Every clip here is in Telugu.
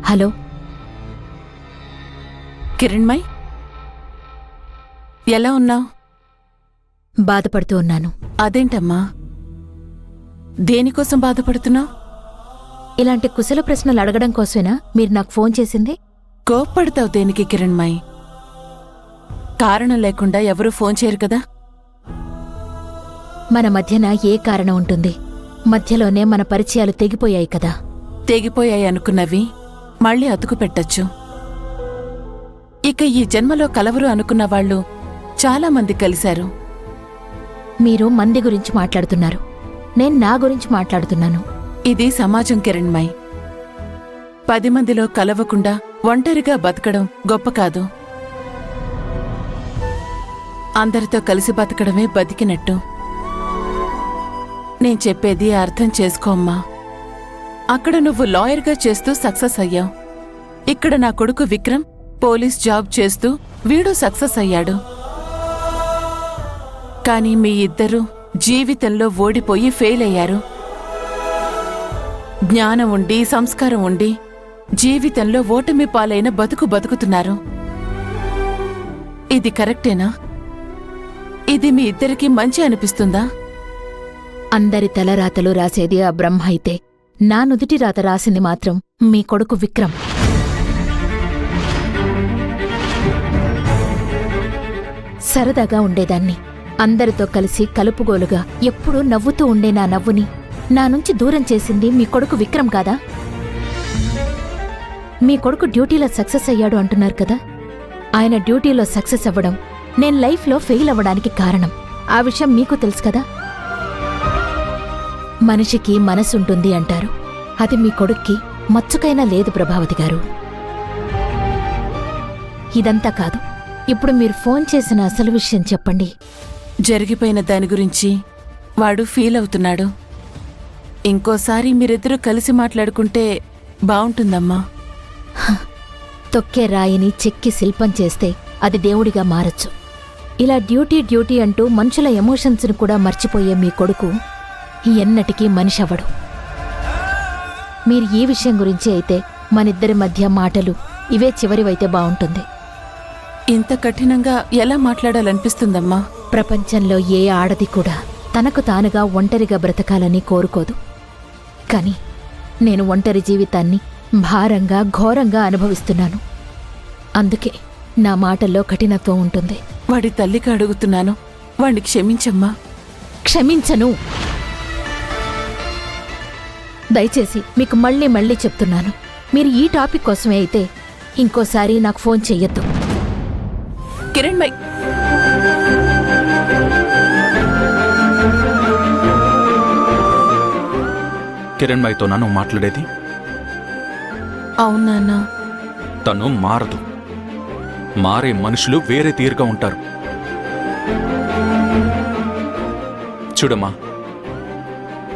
హలో కిరణ్మయ్, ఎలా ఉన్నావు? బాధపడుతూ ఉన్నాను. అదేంటమ్మా, దేనికోసం బాధపడుతున్నావు? ఇలాంటి కుశల ప్రశ్నలు అడగడం కోసమేనా మీరు నాకు ఫోన్ చేసింది? కోప్పడతావు దేనికి కిరణ్మయ్? కారణం లేకుండా ఎవరూ ఫోన్ చేయరు కదా. మన మధ్యన ఏ కారణం ఉంటుంది? మధ్యలోనే మన పరిచయాలు తెగిపోయాయి కదా. తెగిపోయాయి అనుకున్నవి మళ్ళీ అతుకు పెట్టచ్చు. ఇక ఈ జన్మలో కలవరు అనుకున్న వాళ్ళు చాలా మంది కలిశారు. మీరు మంది గురించి మాట్లాడుతున్నారు, నేను నా గురించి మాట్లాడుతున్నాను. ఇది సమాజం కిరణ్మయ్. 10 మందిలో కలవకుండా ఒంటరిగా బతకడం గొప్ప కాదు. అందరితో కలిసి బతకడమే బతికినట్టు. నేను చెప్పేది అర్థం చేసుకోమ్మా. అక్కడ నువ్వు లాయర్గా చేస్తూ సక్సెస్ అయ్యావు. ఇక్కడ నా కొడుకు విక్రమ్ పోలీస్ జాబ్ చేస్తూ వీడు సక్సెస్ అయ్యాడు. కానీ మీ ఇద్దరూ జీవితంలో ఓడిపోయి ఫెయిల్ అయ్యారు. జ్ఞానం ఉండి సంస్కారం ఉండి జీవితంలో ఓటమి పాలైన బతుకుతున్నారు. ఇది కరెక్టేనా? ఇది మీ ఇద్దరికీ మంచి అనిపిస్తుందా? అందరి తలరాతలు రాసేది ఆ బ్రహ్మ అయితే, నా నుదిటి రాత రాసింది మాత్రం మీ కొడుకు విక్రమ్. సరదాగా ఉండేదాన్ని, అందరితో కలిసి కలుపుగోలుగా ఎప్పుడూ నవ్వుతూ ఉండే నా నవ్వుని నా నుంచి దూరం చేసింది మీ కొడుకు విక్రమ్ కాదా? మీ కొడుకు డ్యూటీలో సక్సెస్ అయ్యాడు అంటున్నారు కదా. ఆయన డ్యూటీలో సక్సెస్ అవ్వడం నేను లైఫ్లో ఫెయిల్ అవ్వడానికి కారణం. ఆ విషయం మీకు తెలుసు కదా. మనిషికి మనసుంటుంది అంటారు, అది మీ కొడుక్కి మచ్చుకైనా లేదు ప్రభావతి గారు. ఇదంతా కాదు, ఇప్పుడు మీరు ఫోన్ చేసిన అసలు విషయం చెప్పండి. జరిగిపోయిన దాని గురించి వాడు ఫీల్ అవుతున్నాడు. ఇంకోసారి మీరిద్దరూ కలిసి మాట్లాడుకుంటే బావుంటుందమ్మా. తొక్కే రాయిని చెక్కి శిల్పం చేస్తే అది దేవుడిగా మారచ్చు. ఇలా డ్యూటీ అంటూ మనుషుల ఎమోషన్స్ను కూడా మర్చిపోయే మీ కొడుకు ఎన్నటికీ మనిషి అవ్వడు. మీరు ఈ విషయం గురించి అయితే మనిద్దరి మధ్య మాటలు ఇవే చివరివైతే బావుంటుంది. ఇంత కఠినంగా ఎలా మాట్లాడాలనిపిస్తుందమ్మా? ప్రపంచంలో ఏ ఆడది కూడా తనకు తానుగా ఒంటరిగా బ్రతకాలని కోరుకోదు. కాని నేను ఒంటరి జీవితాన్ని భారంగా ఘోరంగా అనుభవిస్తున్నాను. అందుకే నా మాటల్లో కఠినత్వం ఉంటుంది. వాడి తల్లికి అడుగుతున్నాను, వాణ్ణి క్షమించమ్మా. క్షమించను. దయచేసి మీకు మళ్ళీ చెప్తున్నాను, మీరు ఈ టాపిక్ కోసమే అయితే ఇంకోసారి నాకు ఫోన్ చెయ్యొద్దు. కిరణ్మయ్, కిరణ్మయ్తో నన్ను మాట్లాడేది? అవునా? తను మారదు. మారే మనుషులు వేరే తీరుగా ఉంటారు. చూడమ్మా,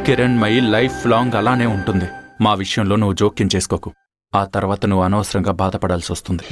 కిరణ్మయి లైఫ్ లాంగ్ అలానే ఉంటుంది. మా విషయంలో నువ్వు జోక్యం చేసుకోకు. ఆ తర్వాత నువ్వు అనవసరంగా బాధపడాల్సి వస్తుంది.